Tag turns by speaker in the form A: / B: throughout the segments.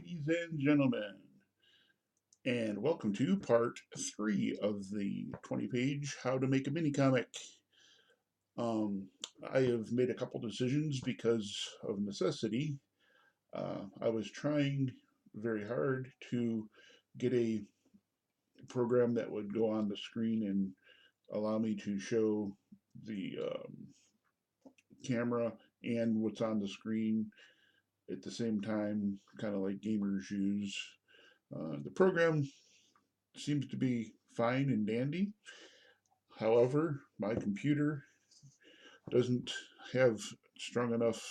A: ladies and gentlemen, and welcome to part 3 of the 20-page How to Make a Mini Comic. Um, I have made a couple decisions because of necessity. I was trying very hard to get a program that would go on the screen and allow me to show the camera and what's on the screen at the same time, kind of like gamers use. The program seems to be fine and dandy. However, my computer doesn't have strong enough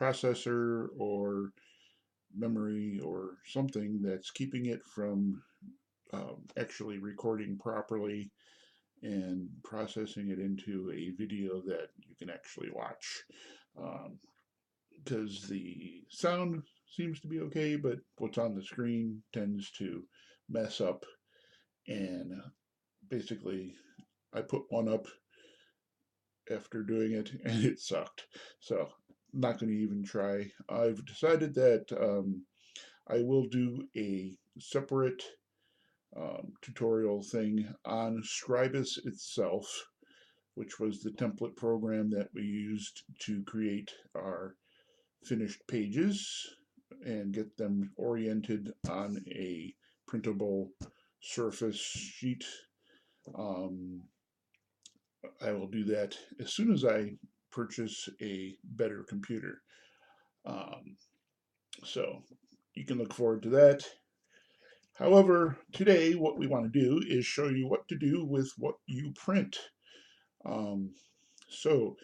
A: processor or memory or something that's keeping it from actually recording properly and processing it into a video that you can actually watch. Because the sound seems to be okay, but what's on the screen tends to mess up. And basically, I put one up after doing it and it sucked. So, not going to even try. I've decided that I will do a separate tutorial thing on Scribus itself, which was the template program that we used to create our finished pages and get them oriented on a printable surface sheet. I will do that as soon as I purchase a better computer. Um, so you can look forward to that. However, today what we want to do is show you what to do with what you print. Um, so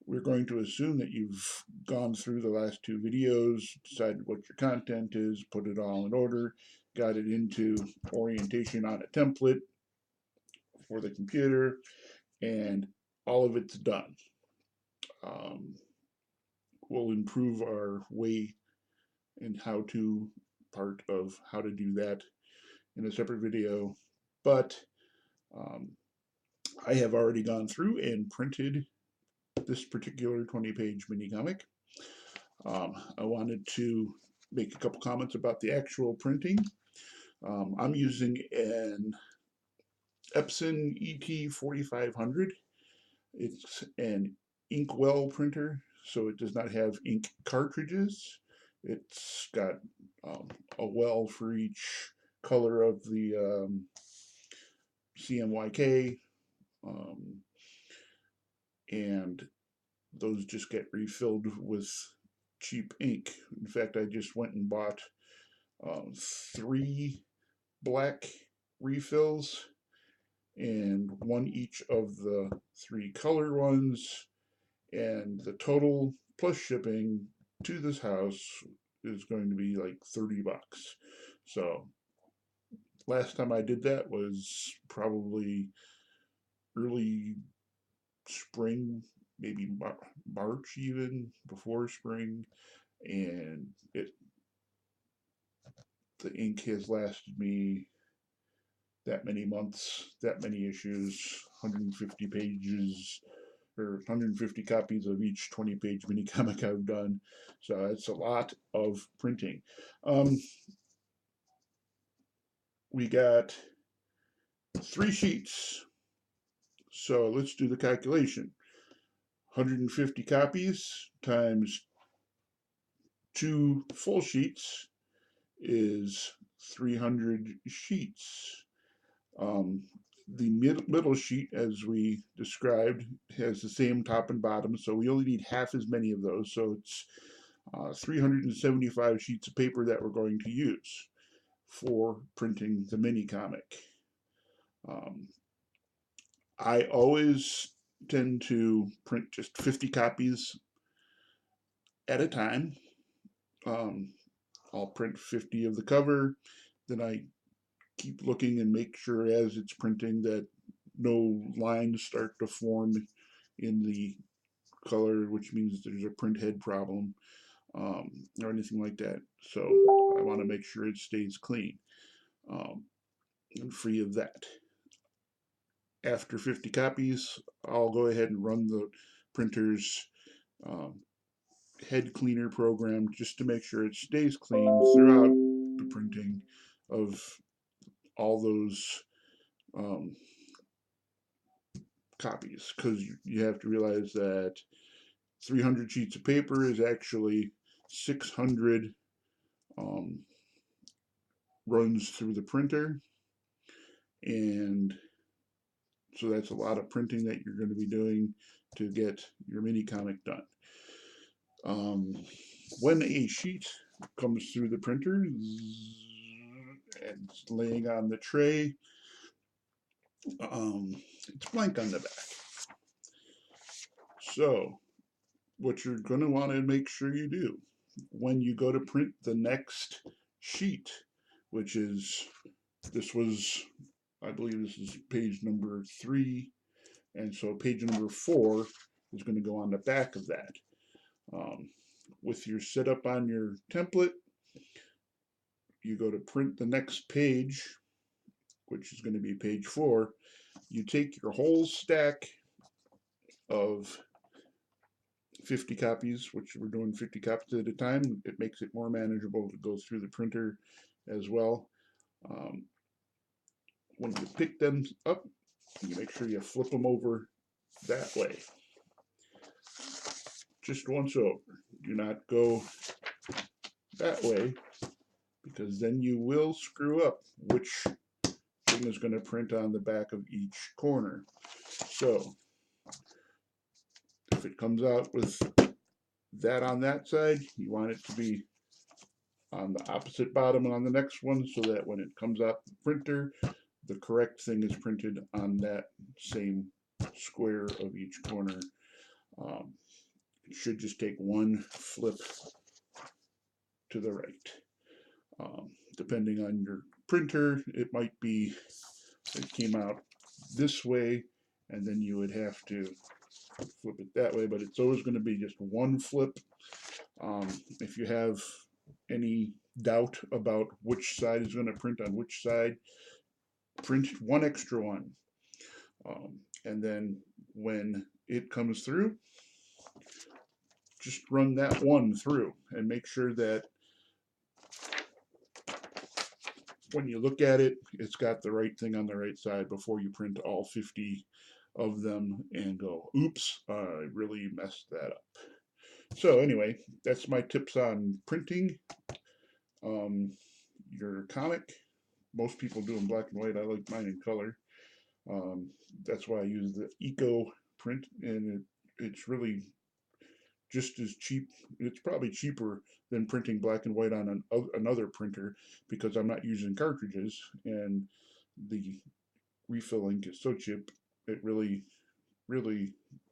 A: we're going to assume that you've gone through the last two videos, decided what your content is, put it all in order, got it into orientation on a template for the computer, and all of it's done. Um, we'll improve our way and how to part of how to do that in a separate video. But um, I have already gone through and printed this particular 20-page mini comic. I wanted to make a couple comments about the actual printing. I'm using an Epson ET4500. It's an inkwell printer, so it does not have ink cartridges. It's got a well for each color of the CMYK, um, and those just get refilled with cheap ink. In fact, I just went and bought 3 black refills and one each of the 3 color ones, and the total plus shipping to this house is going to be like 30 bucks. So last time I did that was probably early spring, maybe March, even before spring, and the ink has lasted me that many months, that many issues, 150 pages or 150 copies of each 20-page mini comic I've done. So it's a lot of printing. We got 3 sheets. So let's do the calculation. 150 copies times 2 full sheets is 300 sheets. The middle sheet, as we described, has the same top and bottom, so we only need half as many of those. So it's 375 sheets of paper that we're going to use for printing the mini comic. I always tend to print just 50 copies at a time. I'll print 50 of the cover, then I keep looking and make sure as it's printing that no lines start to form in the color, which means there's a print head problem or anything like that. So I want to make sure it stays clean and free of that. After 50 copies, I'll go ahead and run the printers head cleaner program just to make sure it stays clean throughout the printing of all those copies, because you have to realize that 300 sheets of paper is actually 600 runs through the printer, and so that's a lot of printing that you're going to be doing to get your mini comic done. When a sheet comes through the printer and it's laying on the tray, it's blank on the back. So what you're going to want to make sure you do when you go to print the next sheet, which is, I believe this is page number 3, and so page number 4 is going to go on the back of that. With your setup on your template, you go to print the next page, which is going to be page 4. You take your whole stack of 50 copies, which we're doing 50 copies at a time. It makes it more manageable to go through the printer as well. When you pick them up, you make sure you flip them over that way. Just once over. Do not go that way, because then you will screw up which thing is going to print on the back of each corner. So if it comes out with that on that side, you want it to be on the opposite bottom and on the next one, so that when it comes out the printer, the correct thing is printed on that same square of each corner. It should just take one flip to the right. Depending on your printer, it might be it came out this way, and then you would have to flip it that way, but it's always going to be just one flip. If you have any doubt about which side is going to print on which side, print one extra one. And then when it comes through, just run that one through and make sure that when you look at it, it's got the right thing on the right side before you print all 50 of them and go, oops, I really messed that up. So anyway, that's my tips on printing your comic. Most people do in black and white. I like mine in color. That's why I use the Eco print, and it's really just as cheap. It's probably cheaper than printing black and white on another printer, because I'm not using cartridges, and the refill ink is so cheap. It really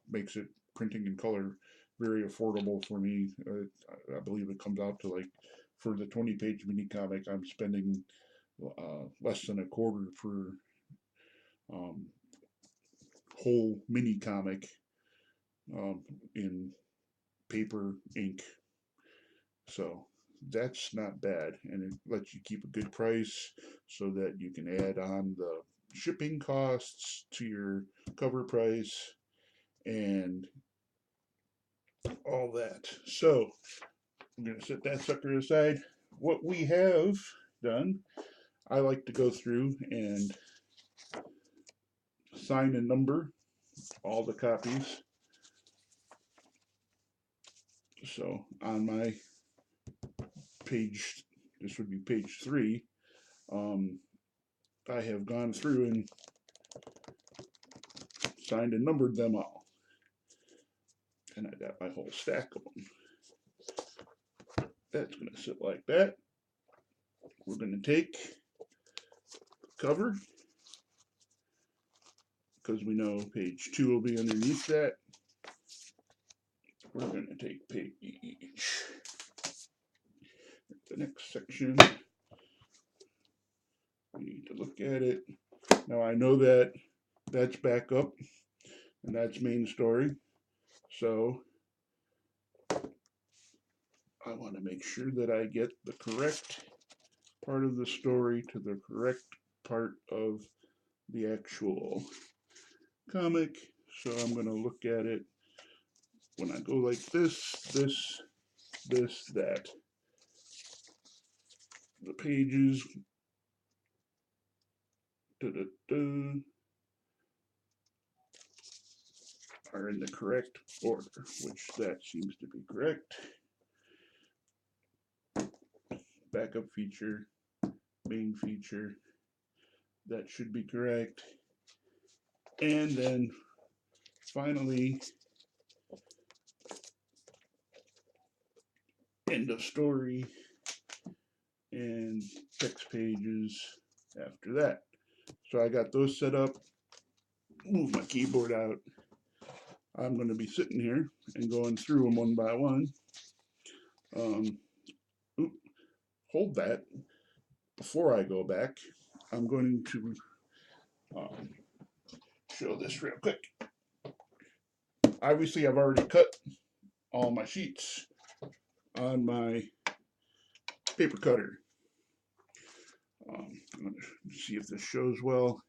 A: makes it printing in color very affordable for me. I believe it comes out to, like, for the 20-page mini comic, I'm spending less than a quarter per whole mini comic in paper, ink. So that's not bad, and it lets you keep a good price so that you can add on the shipping costs to your cover price and all that. So I'm going to set that sucker aside. What we have done, I like to go through and sign and number all the copies. So on my page, this would be page 3, I have gone through and signed and numbered them all. And I got my whole stack of them. That's going to sit like that. We're going to take the cover, because we know page 2 will be underneath that. We're going to take page, the next section. We need to look at it. Now I know that that's back up and that's main story, so I want to make sure that I get the correct part of the story to the correct part of the actual comic. So I'm going to look at it when I go like this, this, that the pages are in the correct order, which that seems to be correct. Backup feature, main feature, that should be correct. And then finally, end of story and text pages after that. So I got those set up. Move my keyboard out. I'm going to be sitting here and going through them one by one. Hold that. Before I go back, I'm going to show this real quick. Obviously, I've already cut all my sheets on my paper cutter. I'm going to see if this shows well.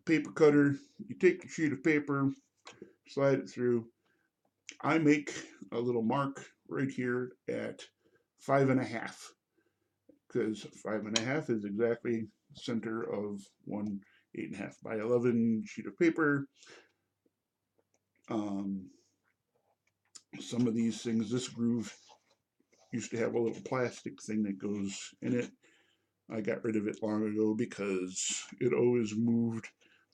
A: Paper cutter, you take a sheet of paper, slide it through. I make a little mark right here at 5.5, because 5.5 is exactly the center of one 8.5 by 11 sheet of paper. Some of these things, this groove used to have a little plastic thing that goes in it. I got rid of it long ago because it always moved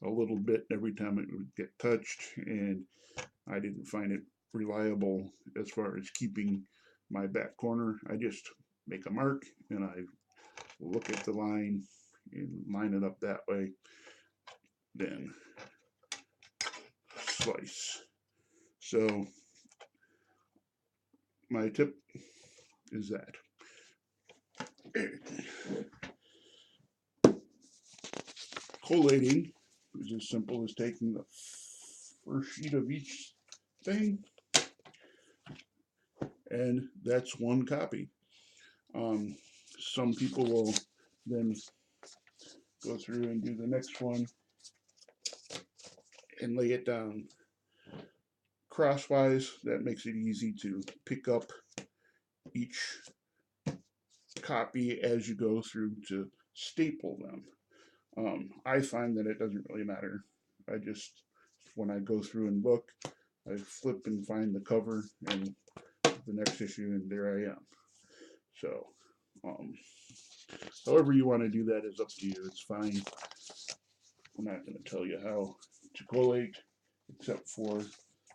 A: a little bit every time it would get touched, and I didn't find it reliable as far as keeping my back corner. I just make a mark and I look at the line and line it up that way, then slice. So my tip is that. Collating is as simple as taking the first sheet of each thing, and that's one copy. Some people will then go through and do the next one and lay it down crosswise. That makes it easy to pick up each copy as you go through to staple them. I find that it doesn't really matter. I just, when I go through and look, I flip and find the cover and the next issue, and there I am. So, however you want to do that is up to you. It's fine. I'm not going to tell you how to collate, except for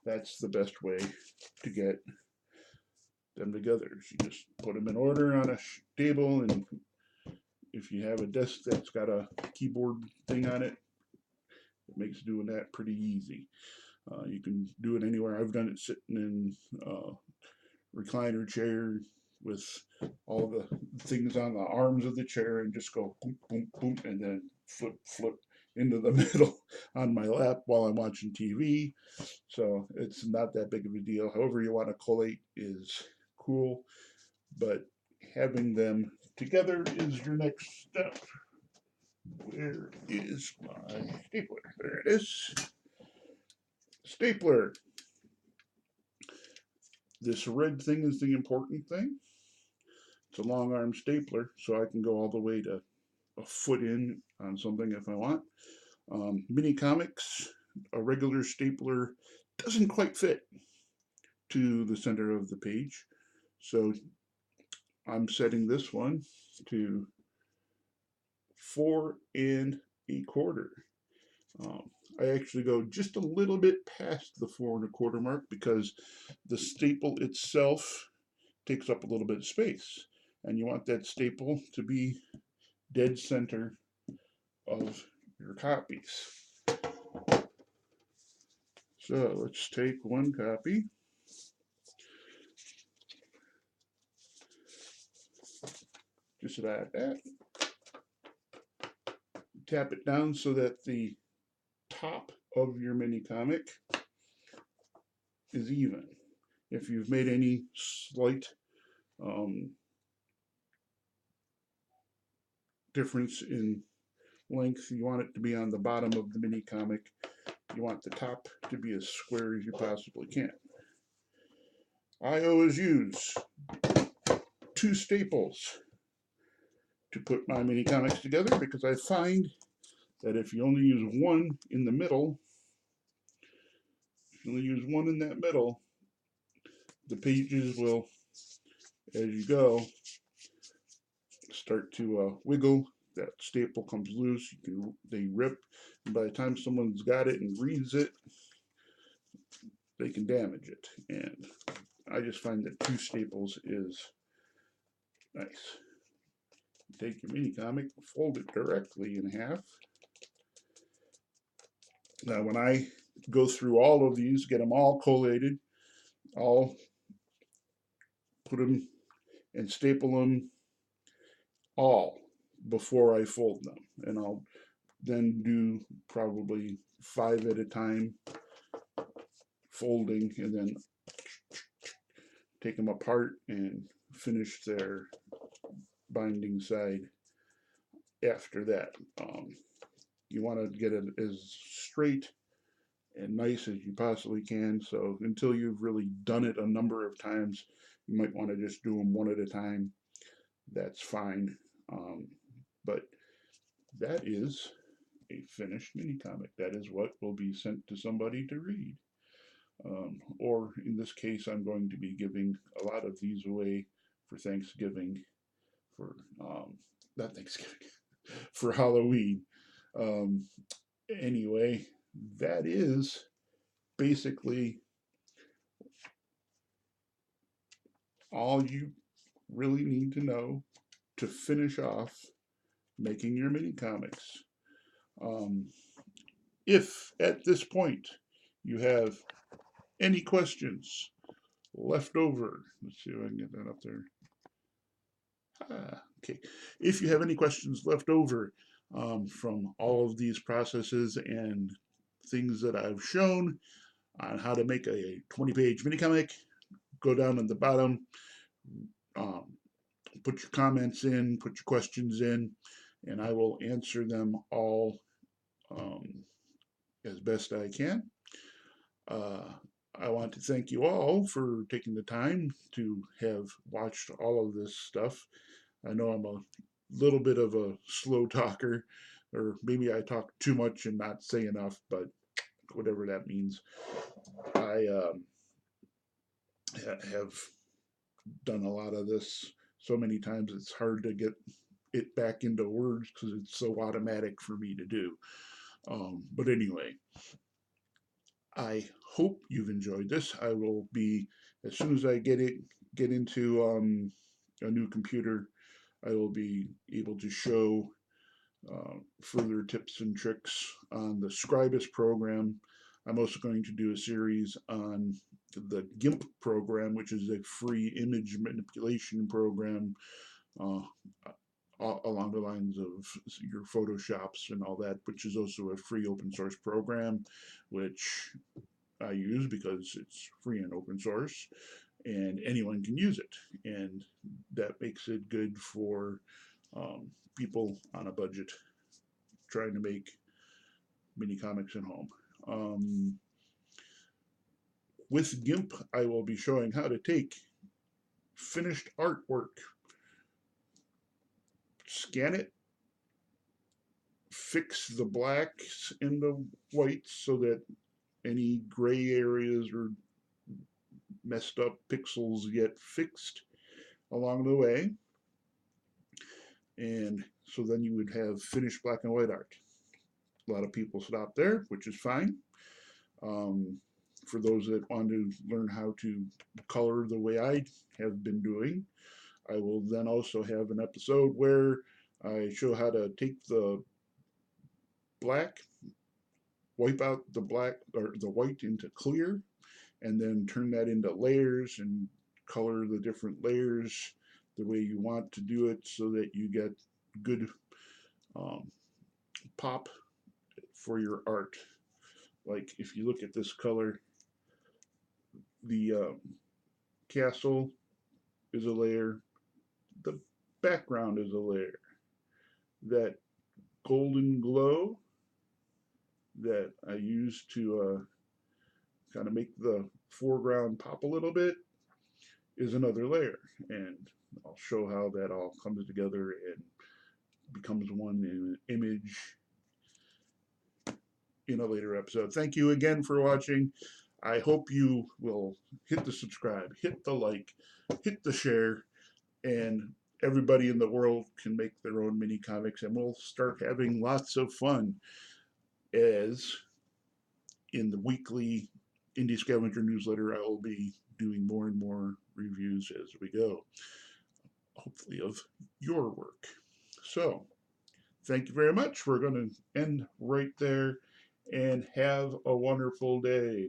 A: that's the best way to get them together. You just put them in order on a table, and if you have a desk that's got a keyboard thing on it, it makes doing that pretty easy. You can do it anywhere. I've done it sitting in a recliner chair with all the things on the arms of the chair and just go boom, boom, boom, and then flip into the middle on my lap while I'm watching TV. So it's not that big of a deal. However you want to collate is cool, but having them together is your next step. Where is my stapler? There it is. Stapler. This red thing is the important thing. It's a long arm stapler, so I can go all the way to a foot in on something if I want. Minicomics, a regular stapler doesn't quite fit to the center of the page, so I'm setting this one to 4 1/4. I actually go just a little bit past the 4 1/4 mark because the staple itself takes up a little bit of space, and you want that staple to be dead center of your copies. So let's take one copy. Just about that. Tap it down so that the top of your mini comic is even. If you've made any slight difference in length, you want it to be on the bottom of the mini comic. You want the top to be as square as you possibly can. I always use 2 staples to put my mini comics together because I find that if you only use one in the middle, if you only use one in that middle, the pages will, as you go, start to wiggle. That staple comes loose. They rip, and by the time someone's got it and reads it, they can damage it. And I just find that 2 staples is nice. Take your mini comic, fold it directly in half. Now, when I go through all of these, get them all collated, I'll put them and staple them all before I fold them. And I'll then do probably 5 at a time, folding, and then take them apart and finish their binding side after that. You want to get it as straight and nice as you possibly can. So until you've really done it a number of times, you might want to just do them one at a time. That's fine. But that is a finished mini comic. That is what will be sent to somebody to read. Or in this case, I'm going to be giving a lot of these away for Thanksgiving, for not Thanksgiving, for Halloween. Um, anyway, that is basically all you really need to know to finish off making your mini comics. Um, if at this point you have any questions left over, let's see if I can get that up there. Okay, if you have any questions left over from all of these processes and things that I've shown on how to make a 20-page mini comic, go down at the bottom, um, put your comments in, put your questions in, and I will answer them all as best I can. Uh, I want to thank you all for taking the time to have watched all of this stuff. I know I'm a little bit of a slow talker, or maybe I talk too much and not say enough, but whatever that means. I have done a lot of this so many times it's hard to get it back into words because it's so automatic for me to do. But anyway, I hope you've enjoyed this. I will be, as soon as I get into a new computer, I will be able to show further tips and tricks on the Scribus program. I'm also going to do a series on the GIMP program, which is a free image manipulation program uh, along the lines of your Photoshops and all that, which is also a free open source program, which I use because it's free and open source and anyone can use it. And that makes it good for people on a budget trying to make mini comics at home. With GIMP, I will be showing how to take finished artwork, scan it, fix the blacks and the whites so that any gray areas or messed up pixels get fixed along the way. And so then you would have finished black and white art. A lot of people stop there, which is fine. For those that want to learn how to color the way I have been doing, I will then also have an episode where I show how to take the black, wipe out the black or the white into clear, and then turn that into layers and color the different layers the way you want to do it so that you get good um, pop for your art. Like if you look at this color, the castle is a layer, the background is a layer. That golden glow that I use to kind of make the foreground pop a little bit, is another layer, and I'll show how that all comes together and becomes one image in a later episode. Thank you again for watching. I hope you will hit the subscribe, hit the like, hit the share, and everybody in the world can make their own mini comics, and we'll start having lots of fun as in the weekly Indy Scavenger newsletter. I will be doing more and more reviews as we go, hopefully of your work. So thank you very much. We're going to end right there, and have a wonderful day.